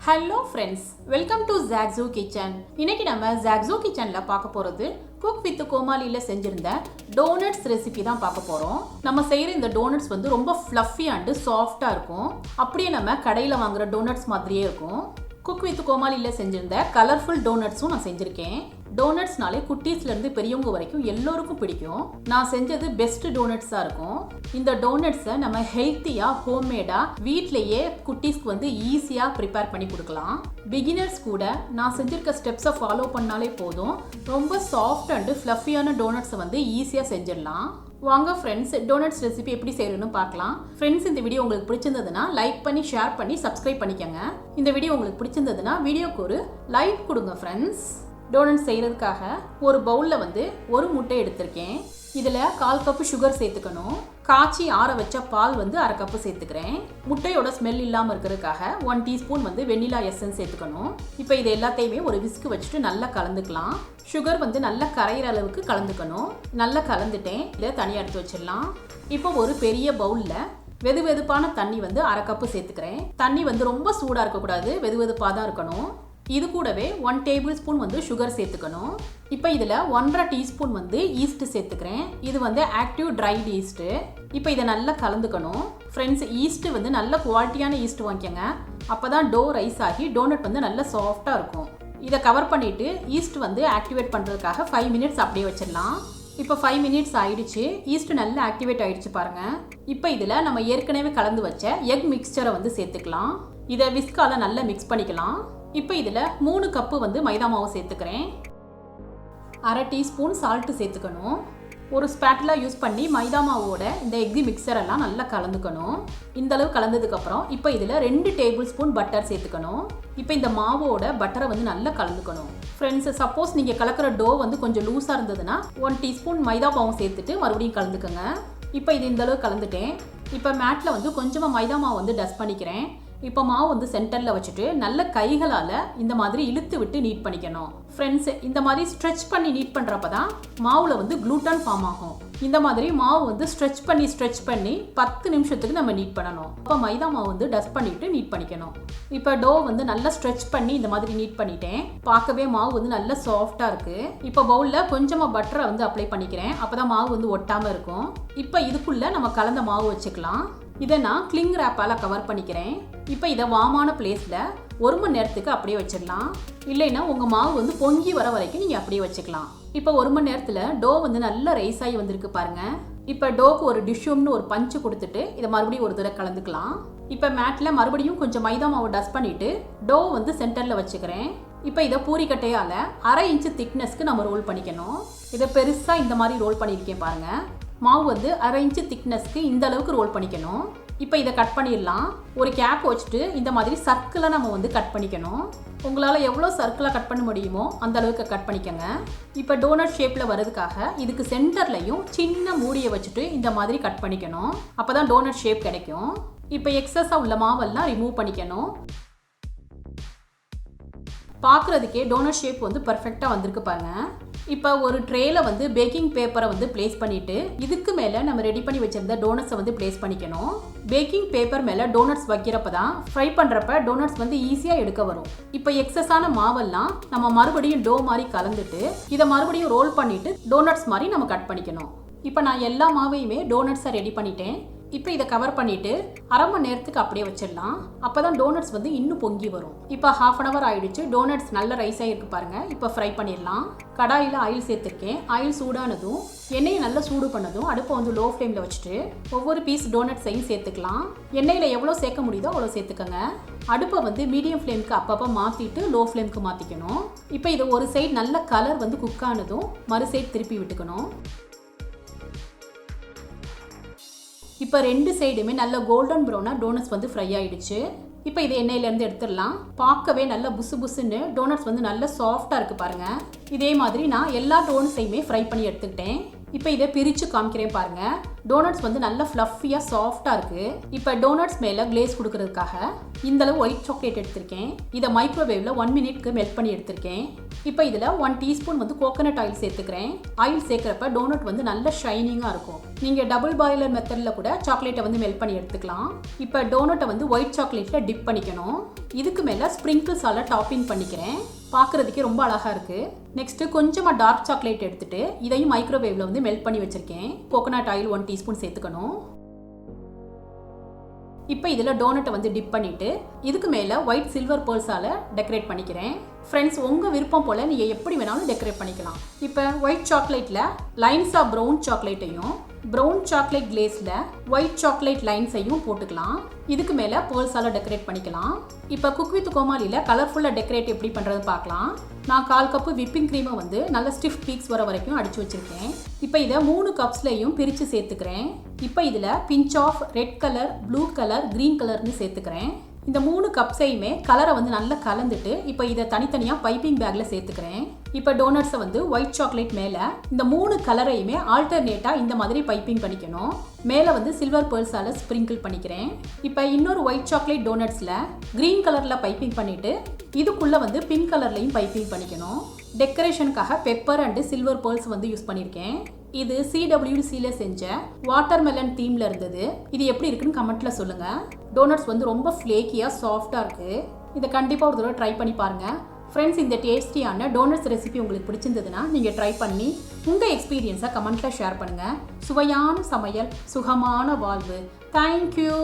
Hello friends, welcome to zaagzoogkitchen. இன்னைக்கு நம்ம zaagzoogkitchenல பார்க்க போறது cook with comaliல செஞ்சிருந்த donuts recipe தான் பார்க்க போறோம். நம்ம செய்யற இந்த donuts வந்து ரொம்ப fluffy and soft-ஆ இருக்கும். அப்படியே நம்ம கடையில வாங்குற donuts மாதிரியே இருக்கும். cook with comaliல செஞ்சிருந்த colorful donutsம் நான் செஞ்சிருக்கேன். டோனட்ஸ்னாலே குட்டீஸ்லேருந்து பெரியவங்க வரைக்கும் எல்லோருக்கும் பிடிக்கும். நான் செஞ்சது பெஸ்ட் டோனட்ஸாக இருக்கும். இந்த டோனட்ஸை நம்ம ஹெல்த்தியாக ஹோம்மேடாக வீட்லேயே குட்டீஸ்க்கு வந்து ஈஸியாக ப்ரிப்பேர் பண்ணி கொடுக்கலாம். பிகினர்ஸ் கூட நான் செஞ்சுருக்க ஸ்டெப்ஸை ஃபாலோ பண்ணாலே போதும், ரொம்ப சாஃப்ட் அண்டு ஃப்ளஃபியான டோனட்ஸை வந்து ஈஸியாக செஞ்சிடலாம். வாங்க ஃப்ரெண்ட்ஸ், டோனட்ஸ் ரெசிபி எப்படி செய்யணும்னு பார்க்கலாம். ஃப்ரெண்ட்ஸ், இந்த வீடியோ உங்களுக்கு பிடிச்சிருந்ததுன்னா லைக் பண்ணி ஷேர் பண்ணி சப்ஸ்கிரைப் பண்ணிக்கோங்க. இந்த வீடியோ உங்களுக்கு பிடிச்சிருந்ததுன்னா வீடியோக்கு ஒரு லைக் கொடுங்க ஃப்ரெண்ட்ஸ். டோனட் செய்கிறதுக்காக ஒரு பவுலில் வந்து ஒரு முட்டை எடுத்திருக்கேன். இதில் 1/4 கப்பு சுகர் சேர்த்துக்கணும். காய்ச்சி ஆற வச்ச பால் வந்து 1/2 கப்பு சேர்த்துக்கிறேன். முட்டையோட ஸ்மெல் இல்லாமல் இருக்கிறதுக்காக 1 டீஸ்பூன் வந்து வெண்ணிலா எசன்ஸ் சேர்த்துக்கணும். இப்போ இது எல்லாத்தையுமே ஒரு விஸ்க் வச்சுட்டு நல்லா கலந்துக்கலாம். சுகர் வந்து நல்லா கரையிற அளவுக்கு கலந்துக்கணும். நல்லா கலந்துட்டேன். இதை தனியாக எடுத்து வச்சிடலாம். இப்போ ஒரு பெரிய பவுலில் வெதுவெதுப்பான தண்ணி வந்து 1/2 கப்பு சேர்த்துக்கிறேன். தண்ணி வந்து ரொம்ப சூடாக இருக்கக்கூடாது, வெதுவெதுப்பாக தான் இருக்கணும். இது கூடவே 1 டேபிள் ஸ்பூன் வந்து சுகர் சேர்த்துக்கணும். இப்போ இதில் 1/2 டீஸ்பூன் வந்து ஈஸ்ட் சேர்த்துக்கிறேன். இது வந்து ஆக்டிவ் ட்ரைட் ஈஸ்ட்டு. இப்போ இதை நல்லா கலந்துக்கணும். ஃப்ரெண்ட்ஸ், ஈஸ்ட்டு வந்து நல்ல குவாலிட்டியான ஈஸ்ட் வாங்கிக்கோங்க. அப்போ தான் டோ ரைஸ் ஆகி டோனட் வந்து நல்லா சாஃப்டாக இருக்கும். இதை கவர் பண்ணிவிட்டு ஈஸ்ட் வந்து ஆக்டிவேட் பண்ணுறதுக்காக 5 மினிட்ஸ் அப்படியே வச்சிடலாம். இப்போ 5 மினிட்ஸ் ஆயிடுச்சு. ஈஸ்ட் நல்லா ஆக்டிவேட் ஆயிடுச்சு பாருங்கள். இப்போ இதில் நம்ம ஏற்கனவே கலந்து வச்ச எக் மிக்சரை வந்து சேர்த்துக்கலாம். இதை விஸ்கால நல்லா மிக்ஸ் பண்ணிக்கலாம். இப்போ இதில் 3 கப்பு வந்து மைதா மாவு சேர்த்துக்கிறேன். 1/2 டீஸ்பூன் சால்ட்டு சேர்த்துக்கணும். ஒரு ஸ்பேட்டலா யூஸ் பண்ணி மைதா மாவோட இந்த எக் மிக்சர் எல்லாம் நல்லா கலந்துக்கணும். இந்த அளவு கலந்ததுக்கப்புறம் இப்போ இதில் 2 டேபிள் ஸ்பூன் பட்டர் சேர்த்துக்கணும். இப்போ இந்த மாவோட பட்டரை வந்து நல்லா கலந்துக்கணும். ஃப்ரெண்ட்ஸ், சப்போஸ் நீங்கள் கலக்கிற டோ வந்து கொஞ்சம் லூஸாக இருந்ததுன்னா 1 டீஸ்பூன் மைதா மாவு சேர்த்துட்டு மறுபடியும் கலந்துக்கோங்க. இப்போ இது இந்த அளவு கலந்துட்டேன். இப்போ மேட்டில் வந்து கொஞ்சமாக மைதா மாவு வந்து டஸ்ட் பண்ணிக்கிறேன். இப்போ மாவு வந்து சென்டரில் வச்சுட்டு நல்ல கைகளால் இந்த மாதிரி இழுத்து விட்டு நீட் பண்ணிக்கணும். ஃப்ரெண்ட்ஸ், இந்த மாதிரி ஸ்ட்ரெச் பண்ணி நீட் பண்ணுறப்ப தான் மாவில் வந்து க்ளூட்டன் ஃபார்ம் ஆகும். இந்த மாதிரி மாவு வந்து ஸ்ட்ரெச் பண்ணி 10 நிமிஷத்துக்கு நம்ம நீட் பண்ணணும். அப்போ மைதா மாவு வந்து டஸ்ட் பண்ணிவிட்டு நீட் பண்ணிக்கணும். இப்போ டோ வந்து நல்லா ஸ்ட்ரெச் பண்ணி இந்த மாதிரி நீட் பண்ணிட்டேன். பார்க்கவே மாவு வந்து நல்லா சாஃப்டாக இருக்குது. இப்போ பவுலில் கொஞ்சமாக பட்டரை வந்து அப்ளை பண்ணிக்கிறேன். அப்போ தான் மாவு வந்து ஒட்டாமல் இருக்கும். இப்போ இதுக்குள்ளே நம்ம கலந்த மாவு வச்சுக்கலாம். இதை நான் கிளிங் ரேப்பால் கவர் பண்ணிக்கிறேன். இப்போ இதை வார்மான பிளேஸில் 1 மணி நேரத்துக்கு அப்படியே வச்சிடலாம். இல்லைன்னா உங்கள் மாவு வந்து பொங்கி வர வரைக்கும் நீங்கள் அப்படியே வச்சுக்கலாம். இப்போ 1 மணி நேரத்தில் டோ வந்து நல்லா ரைஸ் ஆகி வந்திருக்கு பாருங்கள். இப்போ டோக்கு ஒரு டிஷ்யூம்னு ஒரு பஞ்சு கொடுத்துட்டு இதை மறுபடியும் ஒரு தடவை கலந்துக்கலாம். இப்போ மேட்டில் மறுபடியும் கொஞ்சம் மைதா மாவு டஸ்ட் பண்ணிவிட்டு டோ வந்து சென்டரில் வச்சுக்கிறேன். இப்போ இதை பூரிக்கட்டையால் 1/2 இன்ச்சு திக்னஸ்க்கு நம்ம ரோல் பண்ணிக்கணும். இதை பெருசாக இந்த மாதிரி ரோல் பண்ணியிருக்கேன் பாருங்கள். மாவு வந்து 1/2 இன்ச்சு திக்னஸ்க்கு இந்த அளவுக்கு ரோல் பண்ணிக்கணும். இப்போ இதை கட் பண்ணிடலாம். ஒரு கேப் வச்சுட்டு இந்த மாதிரி சர்க்கிளாக நம்ம வந்து கட் பண்ணிக்கணும். உங்களால் எவ்வளோ சர்க்கிளாக கட் பண்ண முடியுமோ அந்த அளவுக்கு கட் பண்ணிக்கோங்க. இப்போ டோனட் ஷேப்பில் வரதுக்காக இதுக்கு சென்டர்லையும் சின்ன மூடியை வச்சுட்டு இந்த மாதிரி கட் பண்ணிக்கணும். அப்போ தான் டோனட் ஷேப் கிடைக்கும். இப்போ எக்ஸஸாக உள்ள மாவெல்லாம் ரிமூவ் பண்ணிக்கணும். பார்க்குறதுக்கே டோனட் ஷேப் வந்து பர்ஃபெக்டாக வந்திருக்கு பாருங்கள். இப்போ ஒரு ட்ரேயில் வந்து பேக்கிங் பேப்பரை வந்து பிளேஸ் பண்ணிவிட்டு இதுக்கு மேலே நம்ம ரெடி பண்ணி வச்சுருந்த டோனட்ஸை வந்து பிளேஸ் பண்ணிக்கணும். பேக்கிங் பேப்பர் மேலே டோனட்ஸ் வைக்கிறப்ப தான் ஃப்ரை பண்ணுறப்ப டோனட்ஸ் வந்து ஈஸியாக எடுக்க வரும். இப்போ எக்ஸஸான மாவெல்லாம் நம்ம மறுபடியும் டோ மாதிரி கலந்துட்டு இதை மறுபடியும் ரோல் பண்ணிவிட்டு டோனட்ஸ் மாதிரி நம்ம கட் பண்ணிக்கணும். இப்போ நான் எல்லா மாவையுமே டோனட்ஸை ரெடி பண்ணிட்டேன். இப்போ இதை கவர் பண்ணிவிட்டு 1/2 மணி நேரத்துக்கு அப்படியே வச்சிடலாம். அப்போ தான் டோனட்ஸ் வந்து இன்னும் பொங்கி வரும். இப்போ 1/2 அன் ஹவர் ஆகிடுச்சு. டோனட்ஸ் நல்ல ரைஸ் ஆகிருக்கு பாருங்கள். இப்போ ஃப்ரை பண்ணிடலாம். கடாயில் ஆயில் சேர்த்துருக்கேன். ஆயில் சூடானதும் எண்ணெயை நல்லா சூடு பண்ணதும் அடுப்பை வந்து லோ ஃப்ளேமில் வச்சுட்டு ஒவ்வொரு பீஸ் டோனட்ஸையும் சேர்த்துக்கலாம். எண்ணெயில் எவ்வளோ சேர்க்க முடியுதோ அவ்வளோ சேர்த்துக்கோங்க. அடுப்பை வந்து மீடியம் ஃப்ளேமுக்கு அப்பப்போ மாற்றிட்டு லோ ஃப்ளேமுக்கு மாற்றிக்கணும். இப்போ இது ஒரு சைடு நல்ல கலர் வந்து குக் ஆனதும் மறு சைடு திருப்பி விட்டுக்கணும். இப்போ 2 சைடுமே நல்ல கோல்டன் ப்ரௌனாக டோனட்ஸ் வந்து ஃப்ரை ஆகிடுச்சு. இப்போ இதை எண்ணெயிலேருந்து எடுத்துடலாம். பார்க்கவே நல்ல புசுன்னு டோனட்ஸ் வந்து நல்ல சாஃப்டாக இருக்குது பாருங்கள். இதே மாதிரி நான் எல்லா டோனட்ஸையுமே ஃப்ரை பண்ணி எடுத்துக்கிட்டேன். இப்போ இதை பிரித்து காமிக்கிறேன் பாருங்கள். டோனட்ஸ் வந்து நல்ல ஃப்ளஃபியாக சாஃப்டாக இருக்குது. இப்போ டோனட்ஸ் மேலே கிளேஸ் கொடுக்கறதுக்காக இந்த அளவு ஒயிட் சாக்லேட் எடுத்திருக்கேன். இதை மைக்ரோவேவில் 1 மினிட்க்கு மெல்ட் பண்ணி எடுத்திருக்கேன். இப்போ இதில் 1 டீஸ்பூன் வந்து கோகோனட் ஆயில் சேர்த்துக்கிறேன். ஆயில் சேர்க்குறப்ப டோனட் வந்து நல்ல ஷைனிங்காக இருக்கும். நீங்கள் டபுள் பாயிலர் மெத்தடில் கூட சாக்லேட்டை வந்து மெல்ட் பண்ணி எடுத்துக்கலாம். இப்போ டோனட்டை வந்து ஒயிட் சாக்லேட்டில் டிப் பண்ணிக்கணும். இதுக்கு மேலே ஸ்ப்ரிங்கிள்ஸால் டாப்பிங் பண்ணிக்கிறேன். பார்க்குறதுக்கே ரொம்ப அழகாக இருக்குது. நெக்ஸ்ட்டு கொஞ்சமாக டார்க் சாக்லேட் எடுத்துகிட்டு இதையும் மைக்ரோவேவில் வந்து மெல்ட் பண்ணி வச்சுருக்கேன். கோகோனட் ஆயில் 1 டீஸ்பூன் சேர்த்துக்கணும். இப்போ இதில் டோனட்டை வந்து டிப் பண்ணிவிட்டு இதுக்கு மேலே ஒயிட் சில்வர் பேர்ல்ஸால் டெக்கரேட் பண்ணிக்கிறேன். ஃப்ரெண்ட்ஸ், உங்கள் விருப்பம் போல் நீங்கள் எப்படி வேணாலும் டெக்கரேட் பண்ணிக்கலாம். இப்போ ஒயிட் சாக்லேட்டில் லைன்ஸ் ஆஃப் ப்ரௌன் சாக்லேட்டையும் ப்ரௌன் சாக்லேட் கிளேஸில் ஒயிட் சாக்லேட் லைன்ஸையும் போட்டுக்கலாம். இதுக்கு மேலே பேர்ல்ஸால் டெக்கரேட் பண்ணிக்கலாம். இப்போ குக் வித் கோமாலியில் கலர்ஃபுல்லாக டெக்கரேட் எப்படி பண்ணுறது பார்க்கலாம். நான் 1/4 கப்பு விப்பிங் க்ரீமை வந்து நல்ல ஸ்டிஃப் பீக்ஸ் வர வரைக்கும் அடித்து வச்சுருக்கேன். இப்போ இதை 3 கப்ஸ்லையும் பிரித்து சேர்த்துக்கிறேன். இப்போ இதில் pinch of red colour, blue colour, green கலர்னு சேர்த்துக்கிறேன். இந்த 3 கப்ஸையுமே கலரை வந்து நல்லா கலந்துட்டு இப்போ இதை தனித்தனியாக பைப்பிங் பேக்கில் சேர்த்துக்கிறேன். இப்போ டோனட்ஸை வந்து ஒயிட் சாக்லேட் மேலே இந்த 3 கலரையுமே ஆல்டர்னேட்டாக இந்த மாதிரி பைப்பிங் பண்ணிக்கணும். மேலே வந்து சில்வர் பேர்ல்ஸால் ஸ்ப்ரிங்கிள் பண்ணிக்கிறேன். இப்போ இன்னொரு ஒயிட் சாக்லேட் டோனட்ஸில் க்ரீன் கலரில் பைப்பிங் பண்ணிவிட்டு இதுக்குள்ளே வந்து பிங்க் கலர்லையும் பைப்பிங் பண்ணிக்கணும். டெக்கரேஷனுக்காக பெப்பர் அண்டு சில்வர் பேர்ல்ஸ் வந்து யூஸ் பண்ணியிருக்கேன். இது CWCயில் செஞ்ச வாட்டர்மெலன் தீமில் இருந்தது. இது எப்படி இருக்குன்னு கமெண்ட்டில் சொல்லுங்கள். டோனட்ஸ் வந்து ரொம்ப ஃப்ளேக்கியாக சாஃப்டாக இருக்குது. இதை கண்டிப்பாக ஒரு தடவை ட்ரை பண்ணி பாருங்கள். ஃப்ரெண்ட்ஸ், இந்த டேஸ்டியான டோனட்ஸ் ரெசிபி உங்களுக்கு பிடிச்சிருந்ததுன்னா நீங்கள் ட்ரை பண்ணி உங்கள் எக்ஸ்பீரியன்ஸை கமெண்ட்டில் ஷேர் பண்ணுங்கள். சுவையான சமையல், சுகமான வாழ்வு. தேங்க்யூ.